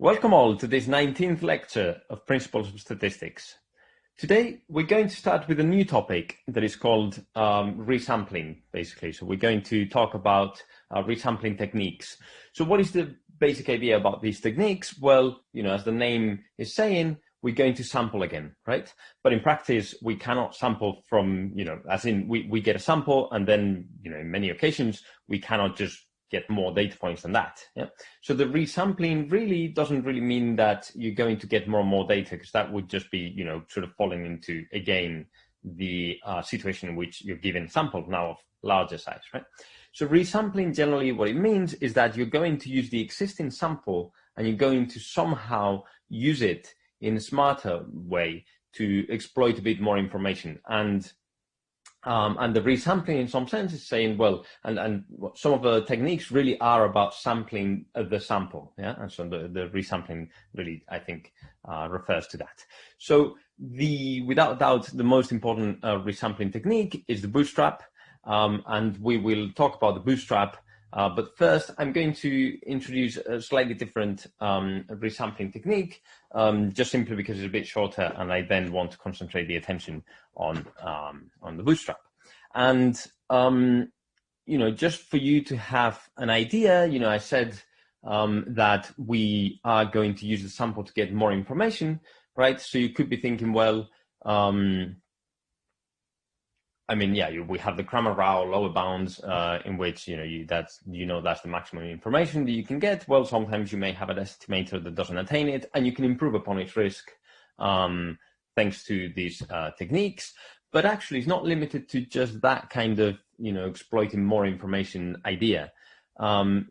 Welcome all to this 19th lecture of Principles of Statistics. Today, we're going to start with a new topic that is called resampling, basically. So we're going to talk about resampling techniques. So what is the basic idea about these techniques? Well, as the name is saying, we're going to sample again, right? But in practice, we cannot sample from, as in we get a sample and then, in many occasions, we cannot just get more data points than that. Yeah. So the resampling really doesn't really mean that you're going to get more and more data, because that would just be, sort of falling into, again, the situation in which you're given a sample now of larger size, right? So resampling, generally what it means is that you're going to use the existing sample and you're going to somehow use it in a smarter way to exploit a bit more information. And the resampling in some sense is saying, well, and some of the techniques really are about sampling the sample, yeah? And so the resampling really, I think, refers to that. So without doubt, the most important resampling technique is the Bootstrap, and we will talk about the Bootstrap. But first, I'm going to introduce a slightly different resampling technique, just simply because it's a bit shorter, and I then want to concentrate the attention on the Bootstrap. And just for you to have an idea, I said that we are going to use the sample to get more information, right? So you could be thinking, well, we have the Kramer-Rao lower bounds in which that's the maximum information that you can get. Well, sometimes you may have an estimator that doesn't attain it, and you can improve upon its risk thanks to these techniques. But actually, it's not limited to just that kind of exploiting more information idea.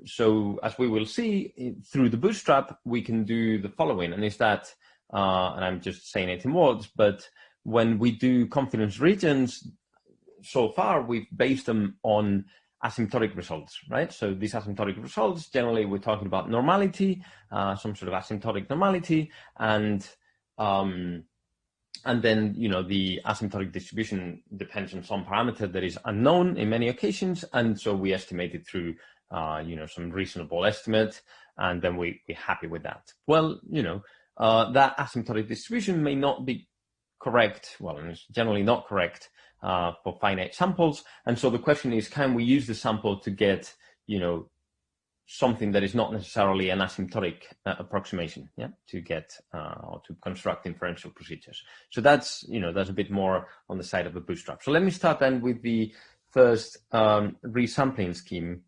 So as we will see through the Bootstrap, we can do the following, and it's that, and I'm just saying it in words, but when we do confidence regions, so far, we've based them on asymptotic results, right? So these asymptotic results, generally, we're talking about normality, some sort of asymptotic normality, and then, the asymptotic distribution depends on some parameter that is unknown in many occasions, and so we estimate it through, some reasonable estimate, and then we're happy with that. Well, that asymptotic distribution may not be correct, well, and it's generally not correct for finite samples. And so the question is, can we use the sample to get, something that is not necessarily an asymptotic approximation, yeah, to get or to construct inferential procedures. So that's a bit more on the side of the Bootstrap. So let me start then with the first resampling scheme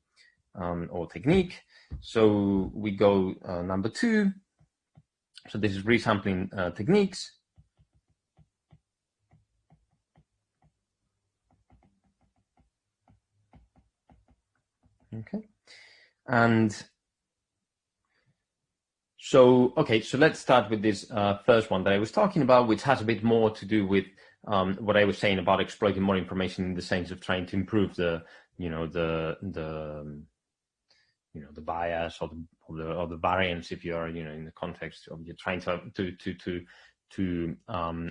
or technique. So we go number 2. So this is resampling techniques. Okay, and so let's start with this first one that I was talking about, which has a bit more to do with what I was saying about exploiting more information in the sense of trying to improve the bias or the variance, if you're in the context of you're trying to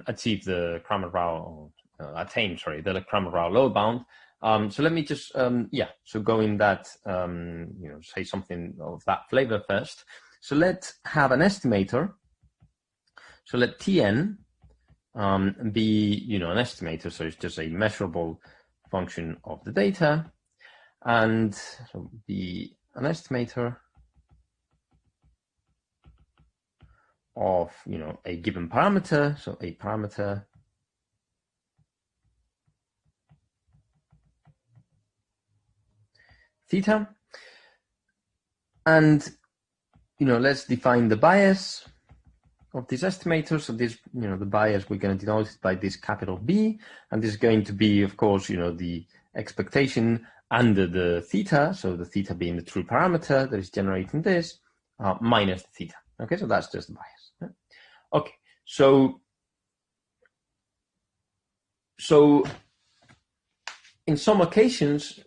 achieve the Kramer-Rao or attain the Kramer-Rao lower bound. So let me just, so go in that, say something of that flavor first. So let's have an estimator. So let Tn be, an estimator. So it's just a measurable function of the data, and so be an estimator of, a given parameter. So a parameter theta, and let's define the bias of this estimator. So this, the bias, we're going to denote it by this capital B, and this is going to be, of course, the expectation under the theta, so the theta being the true parameter that is generating this, minus the theta. Okay, so that's just the bias. Okay, so in some occasions,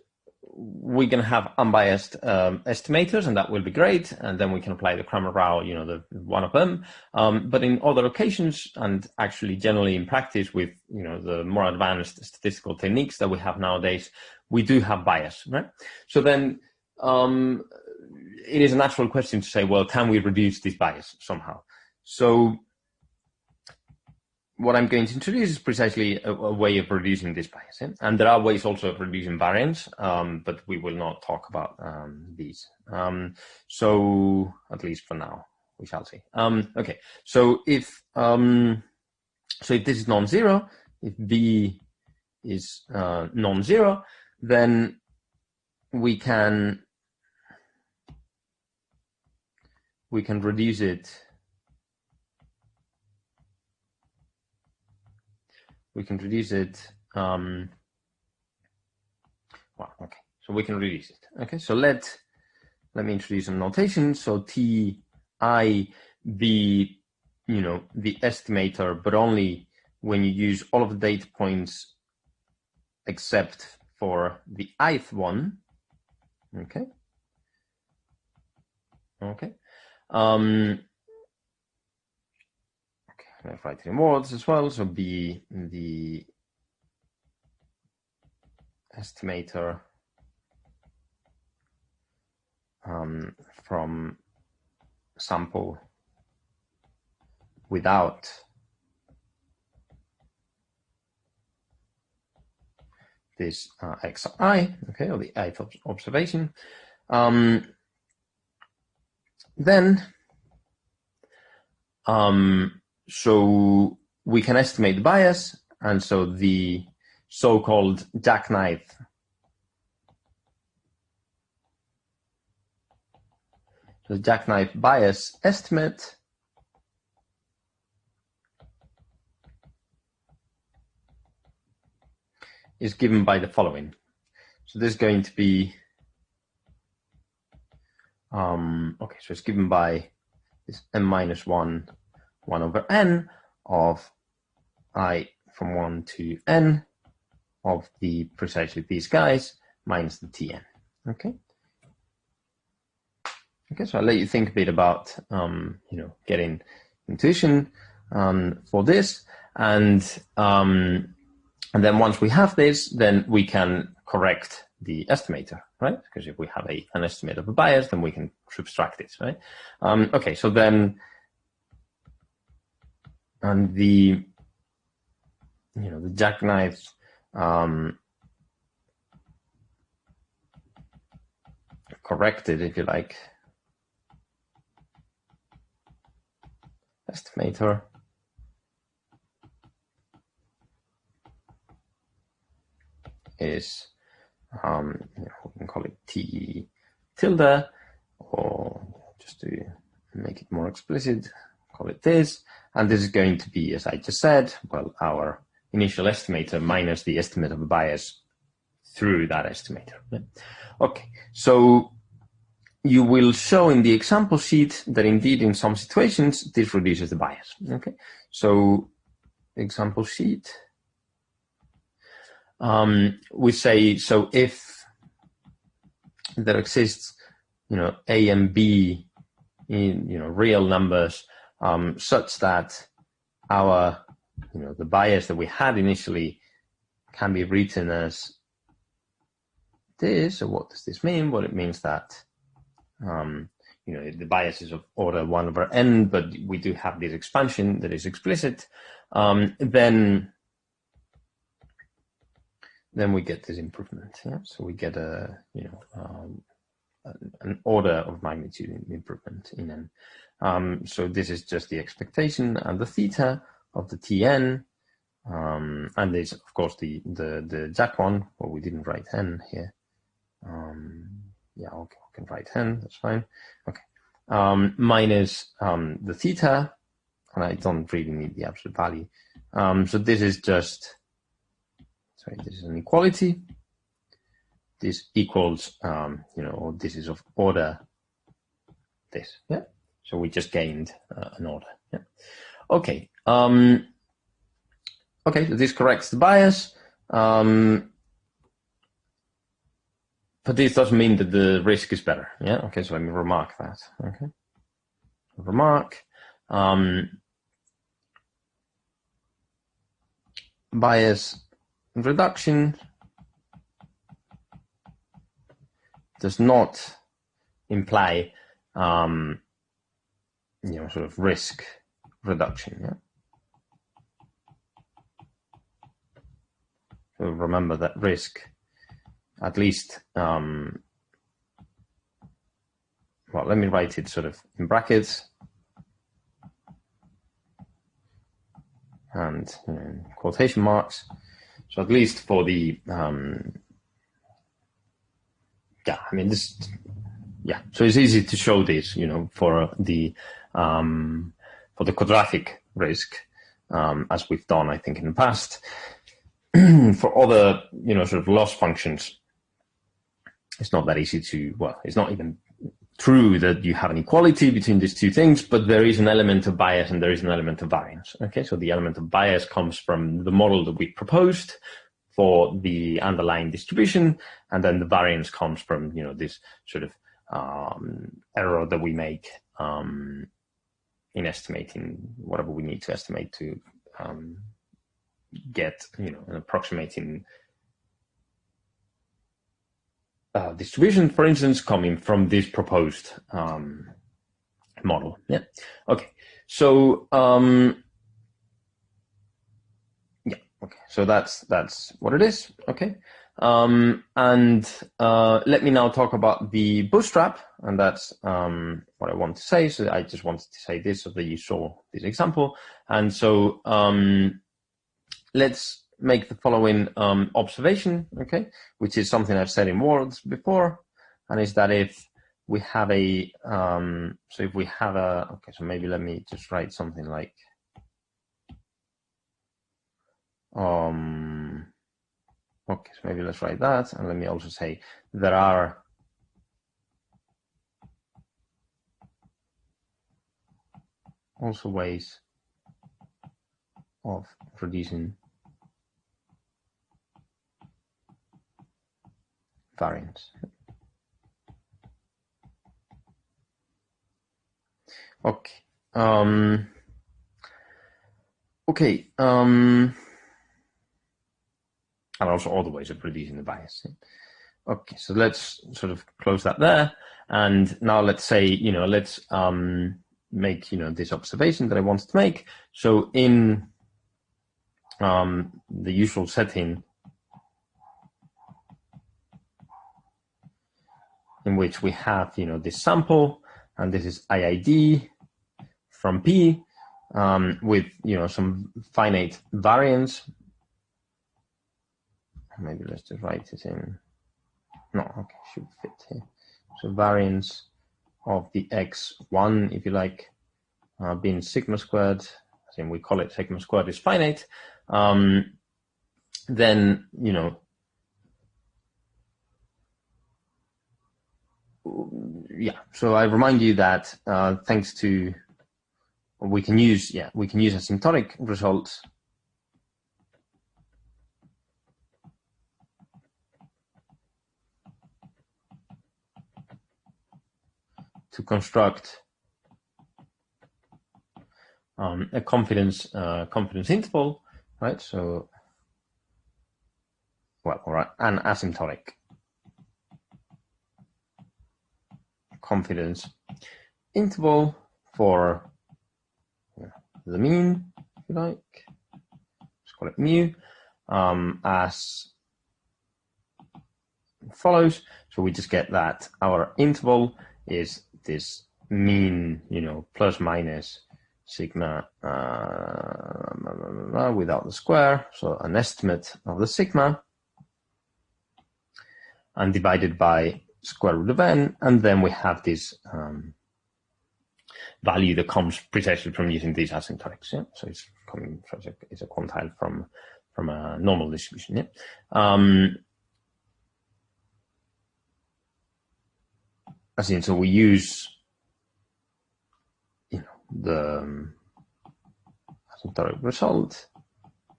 we're going to have unbiased estimators, and that will be great. And then we can apply the Kramer-Rao, the one of them. But in other occasions, and actually generally in practice with, the more advanced statistical techniques that we have nowadays, we do have bias, right? So then it is a natural question to say, well, can we reduce this bias somehow? So what I'm going to introduce is precisely a way of reducing this bias. And there are ways also of reducing variance, but we will not talk about these. So at least for now, we shall see. Okay, so if this is non-zero, if B is non-zero, then we can reduce it. We can reduce it. Well, okay. So we can reduce it. Okay. So let me introduce some notation. So Ti be, the estimator, but only when you use all of the data points except for the ith one. Okay. Okay. Let's write it in words as well. So be the estimator from sample without this xi, okay, or the ith observation. So we can estimate the bias, and so the so-called jackknife bias estimate is given by the following. So this is going to be okay, so it's given by this n-1 over n of I from 1 to n of the precisely these guys minus the Tn. Okay. Okay, so I'll let you think a bit about getting intuition for this, and then once we have this, then we can correct the estimator, right? Because if we have an estimate of a bias, then we can subtract it, right? Okay, so then, and the jackknife corrected, if you like, estimator is we can call it T tilde, or just to make it more explicit, call it this, and this is going to be, as I just said, well, our initial estimator minus the estimate of a bias through that estimator. Okay, so you will show in the example sheet that indeed in some situations this reduces the bias. Okay, so example sheet, we say, so if there exists, A and B in, real numbers, such that our, the bias that we had initially can be written as this. So what does this mean? Well, it means that, the bias is of order 1 over n, but we do have this expansion that is explicit. Then we get this improvement. Yeah, so we get a an order of magnitude improvement in n. So this is just the expectation and the theta of the Tn, and there's of course the jack one. Well, we didn't write n here. Yeah, okay, we can write n. That's fine. Okay, minus the theta, and I don't really need the absolute value. So this is just. Sorry, this is an equality. This equals, or this is of order this. Yeah. So we just gained an order. Yeah. Okay. Okay. So this corrects the bias, but this doesn't mean that the risk is better. Yeah. Okay. So let me remark that. Okay. Remark. Bias reduction does not imply, sort of risk reduction. Yeah. So remember that risk, at least, well, let me write it sort of in brackets and quotation marks. So at least for the, so it's easy to show this, for the quadratic risk, as we've done, I think, in the past. For other, sort of loss functions, it's not that easy to, well, it's not even true that you have an equality between these two things, but there is an element of bias and there is an element of variance. Okay, so the element of bias comes from the model that we proposed for the underlying distribution, and then the variance comes from, this sort of error that we make in estimating whatever we need to estimate to get, an approximating distribution, for instance, coming from this proposed model. Yeah. Okay. So okay. So that's what it is. Okay. And let me now talk about the Bootstrap, and that's what I want to say. So I just wanted to say this so that you saw this example. And so let's make the following observation, okay, which is something I've said in words before, and is that if we have a, so maybe let me just write something like, okay, so maybe let's write that, and let me also say there are also ways of reducing variance. Okay. And also other ways of reducing the bias. Okay, so let's sort of close that there. And now let's say, let's make, this observation that I wanted to make. So in the usual setting in which we have, this sample, and this is IID from P, with, some finite variance. Maybe let's just write it in. No, okay, should fit here. So variance of the X1, if you like, being sigma squared, I think we call it sigma squared is finite, then, so I remind you that thanks to, we can use asymptotic results to construct a confidence interval, right? So, well, all right, an asymptotic confidence interval for the mean, if you like. Let's call it mu, as follows. So we just get that our interval is this mean, plus minus sigma without the square, so an estimate of the sigma, and divided by square root of n, and then we have this value that comes precisely from using these asymptotics. Yeah? So it's coming from it's a quantile from a normal distribution. Yeah. As in, so we use the asymptotic result,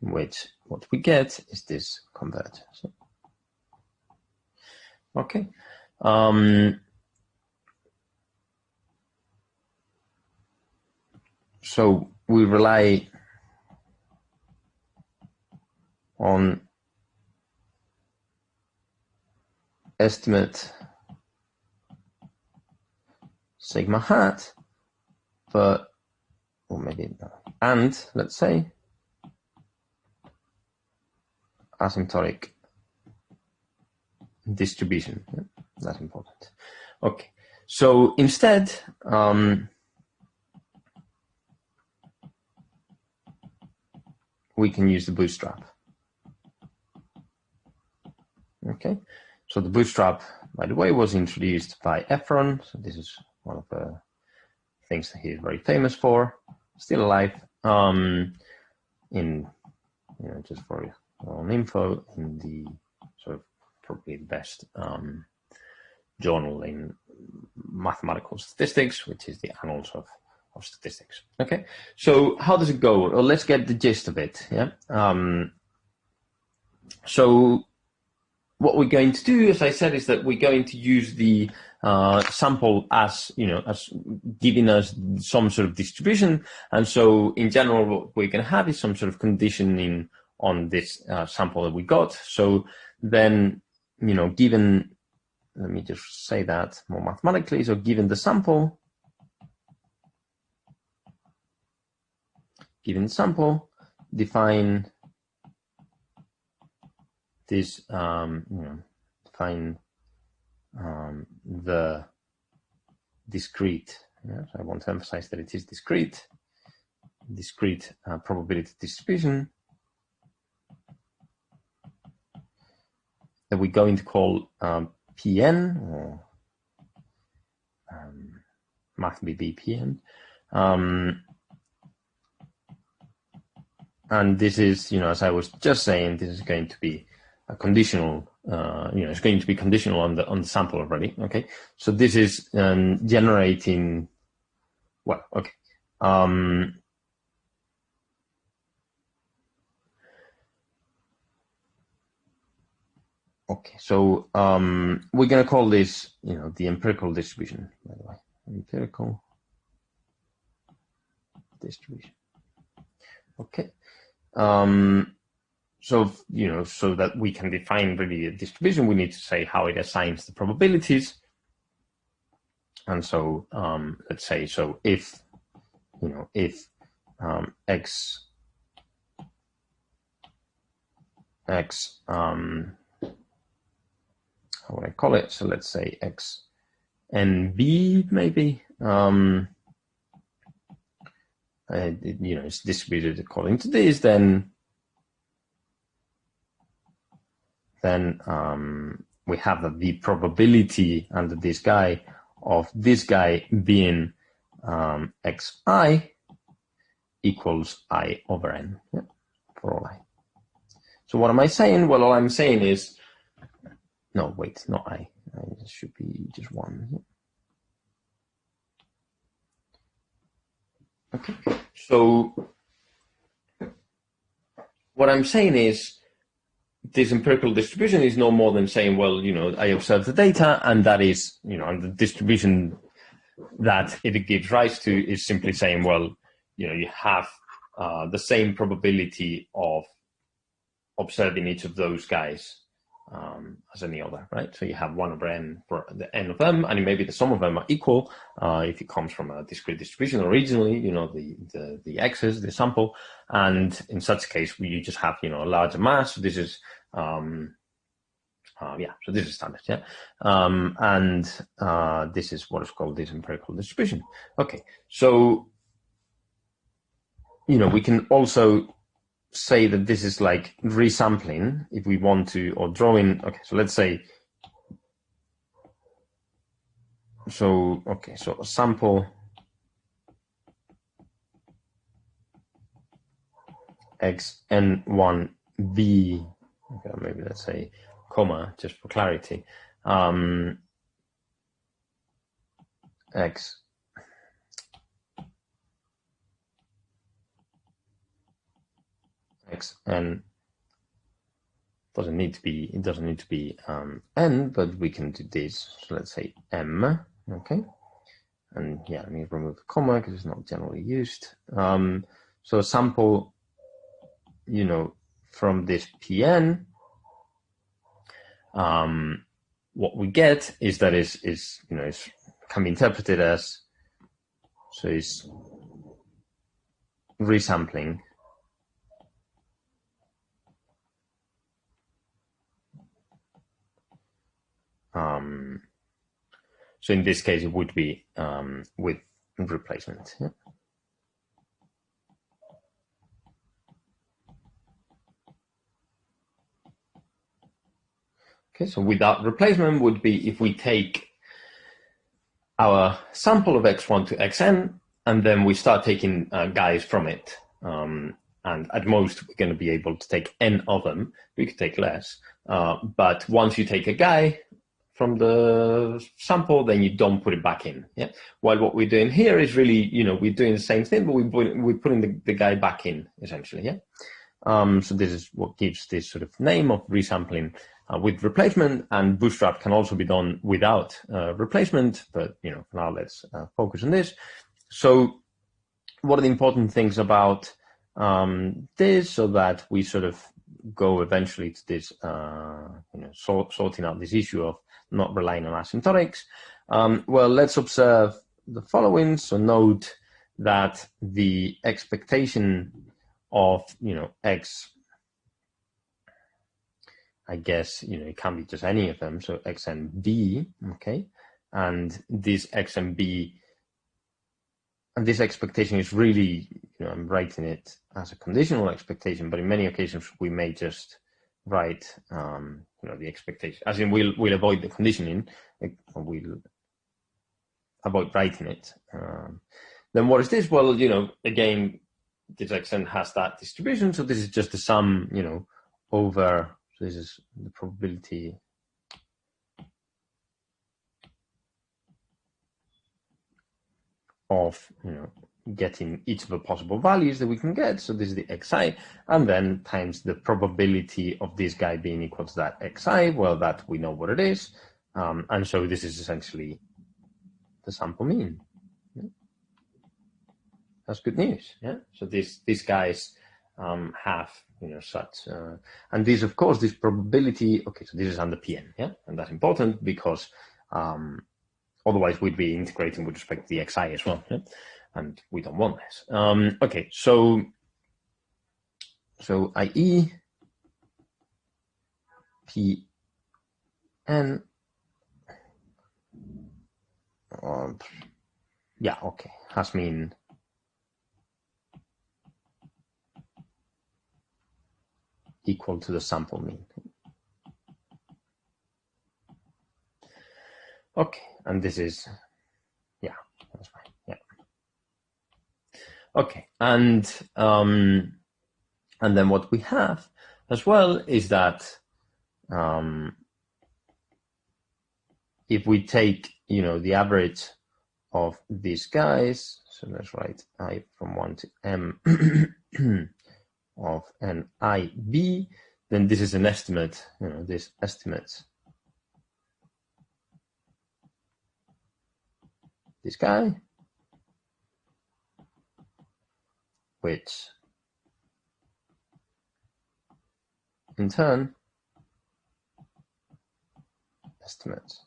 in which what we get is this convergence. Okay. So we rely on estimate sigma hat, but, or maybe, and let's say, asymptotic distribution. Yeah, that's important. Okay, so instead, we can use the Bootstrap. Okay, so the Bootstrap, by the way, was introduced by Efron. So this is one of the things that he is very famous for. Still alive. Just for your own info, in the sort of probably the best journal in mathematical statistics, which is the Annals of Statistics. Okay, so how does it go? Well, let's get the gist of it. Yeah. So what we're going to do, as I said, is that we're going to use the sample as giving us some sort of distribution. And so in general, what we're going to have is some sort of conditioning on this sample that we got. So then, given, let me just say that more mathematically. So given the sample, define this, define the discrete. Yeah, so I want to emphasize that it is discrete probability distribution that we're going to call Pn, or MathBB Pn. And this is, as I was just saying, this is going to be a conditional, it's going to be conditional on the sample already. Okay, so this is generating. Well, okay. Okay, so we're going to call this, the empirical distribution, by the way. Empirical distribution. Okay. So, so that we can define really a distribution, we need to say how it assigns the probabilities. And so, let's say, so if, how would I call it? So let's say X and B maybe, it's distributed according to this, then we have that the probability under this guy of this guy being xi equals I over n, yeah, for all I. So what am I saying? Well, all I'm saying is, no, wait, not I. It should be just one. Yeah. Okay, so what I'm saying is this empirical distribution is no more than saying, well, I observe the data, and that is, and the distribution that it gives rise to is simply saying, well, you have the same probability of observing each of those guys as any other, right? So you have 1 over n for the n of them, and maybe the sum of them are equal if it comes from a discrete distribution originally, the x's, the sample, and in such a case, you just have, a larger mass. So this is, so this is standard, yeah? And this is what is called this empirical distribution. Okay, so, we can also say that this is like resampling if we want to, or drawing. Okay, so let's say, so a sample xn1b, okay, maybe let's say comma just for clarity, x xn doesn't need to be, it doesn't need to be n, but we can do this. So let's say m, okay, and yeah, let me remove the comma because it's not generally used. So a sample, from this Pn, what we get is that is can be interpreted as, so it's resampling so in this case it would be with replacement. Yeah? Okay, so without replacement would be if we take our sample of x1 to xn, and then we start taking guys from it. And at most, we're going to be able to take n of them. We could take less. But once you take a guy from the sample, then you don't put it back in. Yeah. While what we're doing here is really, we're doing the same thing, but we're putting the guy back in, essentially. Yeah. So this is what gives this sort of name of resampling with replacement, and Bootstrap can also be done without replacement, but for now let's focus on this. So what are the important things about this, so that we sort of go eventually to this, sorting out this issue of not relying on asymptotics? Well, let's observe the following. So note that the expectation of, x, I guess, it can be just any of them. So x and b, okay. And this x and b, and this expectation is really, I'm writing it as a conditional expectation, but in many occasions we may just write, the expectation, as in we'll avoid the conditioning, we'll avoid writing it. Then what is this? Well, again, this xn has that distribution, so this is just the sum, over, so this is the probability of, getting each of the possible values that we can get. So this is the xi, and then times the probability of this guy being equal to that xi. Well, that we know what it is. And so this is essentially the sample mean. Yeah. That's good news. Yeah. So these guys have, such, and this, of course, this probability, okay, so this is under Pn. Yeah. And that's important because, otherwise we'd be integrating with respect to the xi as well. Yeah? And we don't want this. Okay, so i.e. Pn, yeah, okay, has mean equal to the sample mean. Okay, and this is, yeah, that's fine. Yeah. Okay, and then what we have as well is that if we take, the average of these guys, so let's write I from 1 to m of n I b, then this is an estimate, this estimates this guy, which in turn estimates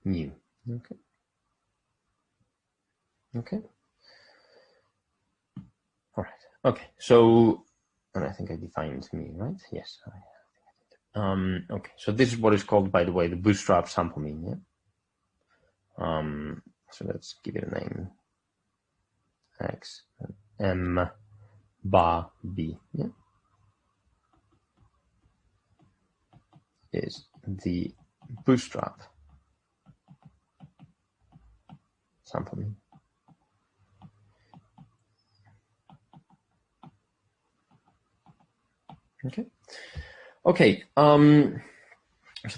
mu. Okay. Okay. All right. Okay. So, and I think I defined mu, right? Yes. Okay. So this is what is called, by the way, the Bootstrap sample mean. Yeah. So let's give it a name. X m bar b. Yeah. Is the Bootstrap sample mean. Okay. Okay. So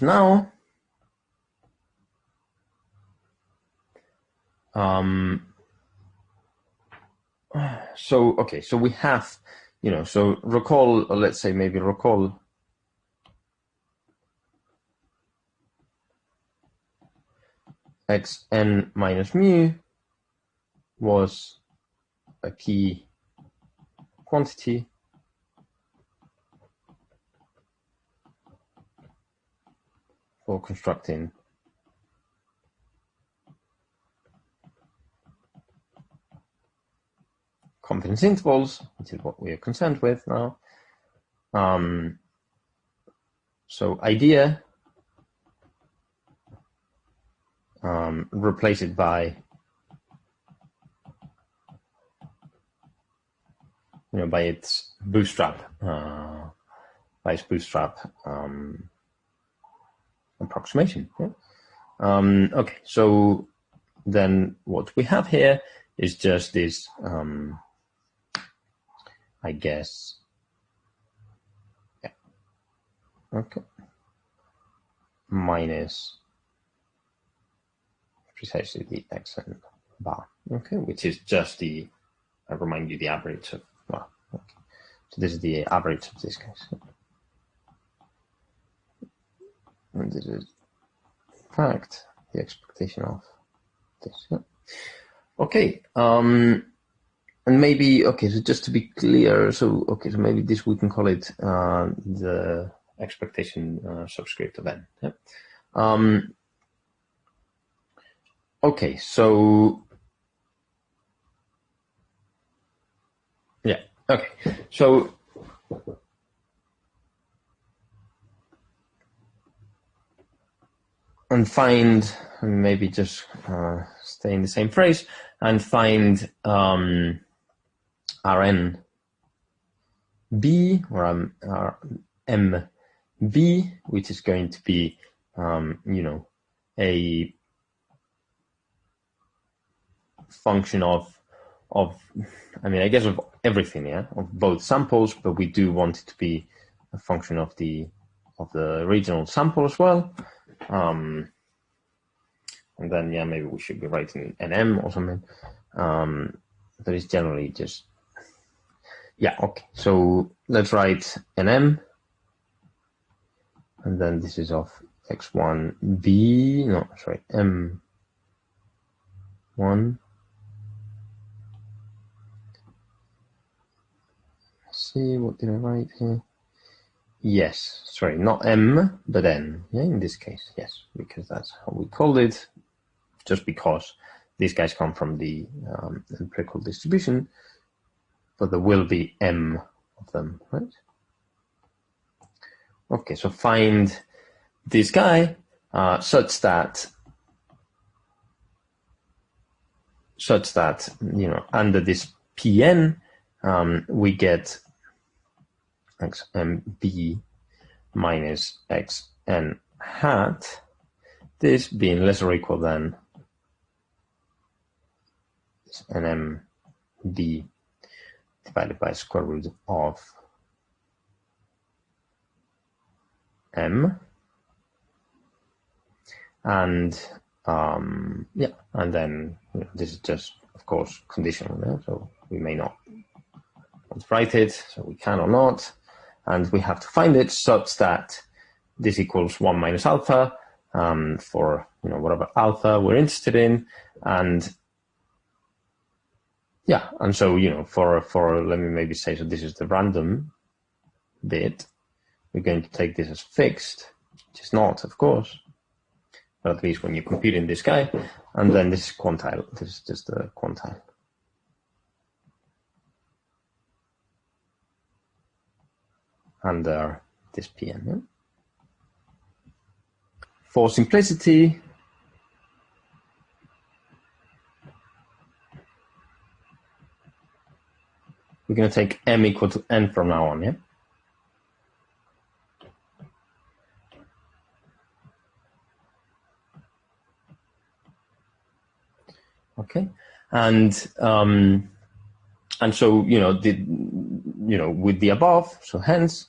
now, okay. So we have, so recall, or let's say maybe recall xn minus mu was a key quantity for constructing confidence intervals, which is what we are concerned with now. So idea, replace it by by its bootstrap, approximation. Yeah? Okay, so then what we have here is just this, I guess. Yeah. Okay. Minus precisely the xn bar. Okay, which is just the, I remind you, the average of, well, okay. So this is the average of this case. And this is, in fact, the expectation of this. Yeah. Okay. And maybe, okay, so just to be clear, so, okay, so maybe this, we can call it the expectation subscript of n. Yeah? Okay, so, yeah, okay, so, and find, maybe just stay in the same phrase, and find Rn B, or M B, which is going to be, a function of, I mean, I guess of everything, yeah, of both samples, but we do want it to be a function of the original sample as well. And then, yeah, maybe we should be writing NM or something. But it's generally just, yeah, okay. So let's write NM. And then this is of X1B, no, sorry, M1. Let's see, what did I write here? Yes, sorry, not M, but N, yeah, in this case, yes, because that's how we called it, just because these guys come from the empirical distribution, but there will be M of them, right? Okay, so find this guy such that under this Pn we get xmb minus xn hat, this being less or equal than nmb divided by square root of m, and yeah, and then this is just, of course, conditional, yeah? So we may not want to write it, so we can or not, and we have to find it such that this equals 1 minus alpha for whatever alpha we're interested in, and yeah, and so for let me maybe say, so this is the random bit. We're going to take this as fixed, which is not, of course, but at least when you're computing this guy, and then this is quantile. This is just a quantile. Under this Pn. Yeah? For simplicity, we're going to take m equal to n from now on, yeah? Okay, and so with the above, so hence,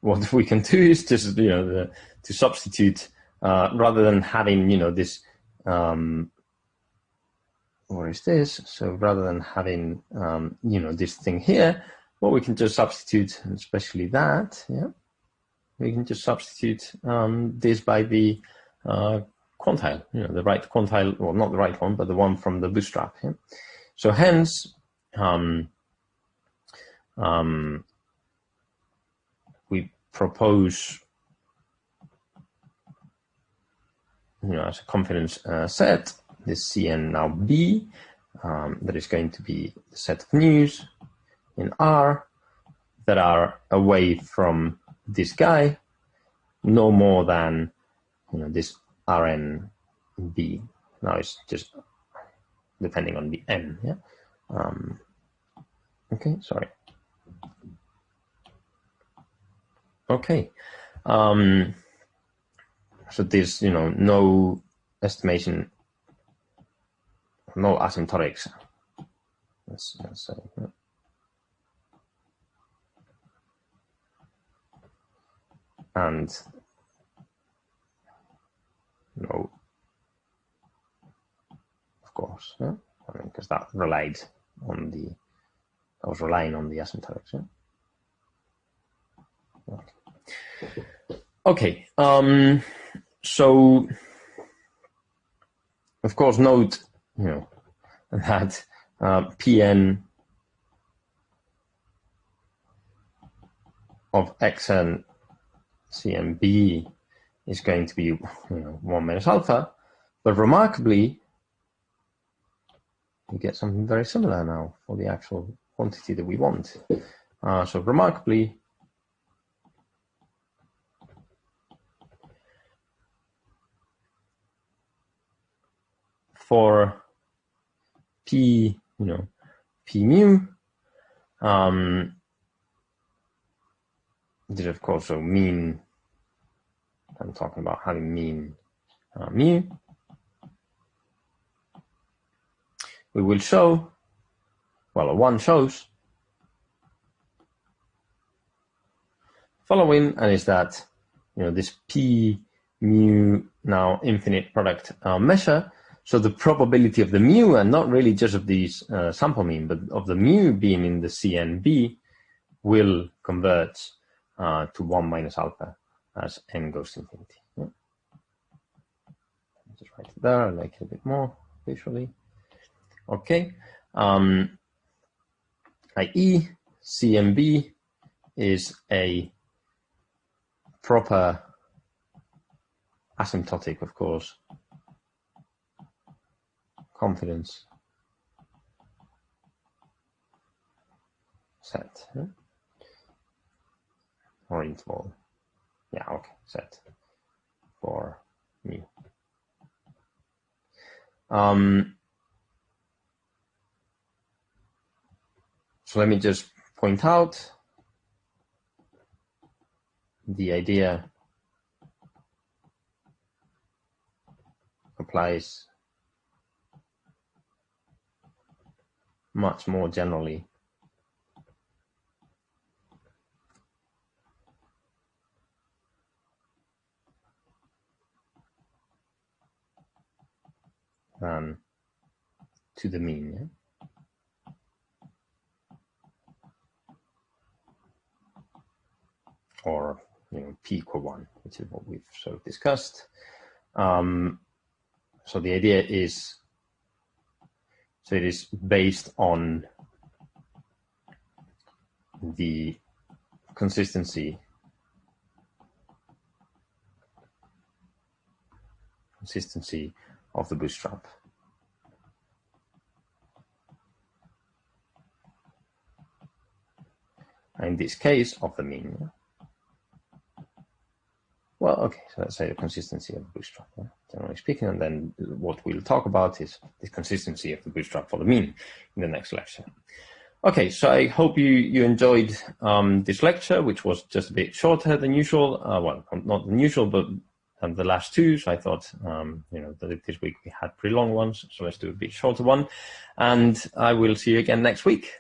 what we can do is just to substitute rather than having this what is this? So rather than having this thing here, what we can just substitute, especially that, yeah, we can just substitute this by the quantile, the right quantile, well, not the right one, but the one from the Bootstrap. Yeah? So hence, we propose as a confidence set, this Cn now B, that is going to be the set of news in R that are away from this guy, no more than this Rn B. Now it's just depending on the n. Yeah. Okay. Sorry. Okay. So there's no estimation, no asymptotics. Let's say. And no, of course, yeah? I mean, because that relied on I was relying on the asymptotics. Yeah? Okay. So, of course, note that Pn of xn CMB is going to be 1 minus alpha, but remarkably, we get something very similar now for the actual quantity that we want. So remarkably, for P, P mu, this of course, so mean, I'm talking about having mean mu. We will show, well, one shows following, and is that, this P mu now infinite product measure. So the probability of the mu, and not really just of these sample mean, but of the mu being in the CNB, will convert to 1 minus alpha as n goes to infinity. Yeah. Just write it there. I like it a bit more visually. Okay. I.e., CMB is a proper asymptotic, of course, confidence set, or interval. Yeah, okay, set for mu. So let me just point out the idea applies much more generally than to the mean. Yeah? Or p equal 1, which is what we've sort of discussed. So the idea is, so it is based on the consistency of the bootstrap. In this case, of the mean. Yeah? Well, okay, so let's say the consistency of the bootstrap, yeah? Generally speaking, and then what we'll talk about is the consistency of the bootstrap for the mean in the next lecture. Okay, so I hope you enjoyed this lecture, which was just a bit shorter than usual. Well, not than usual, but the last two. So I thought, that this week we had pretty long ones, so let's do a bit shorter one. And I will see you again next week.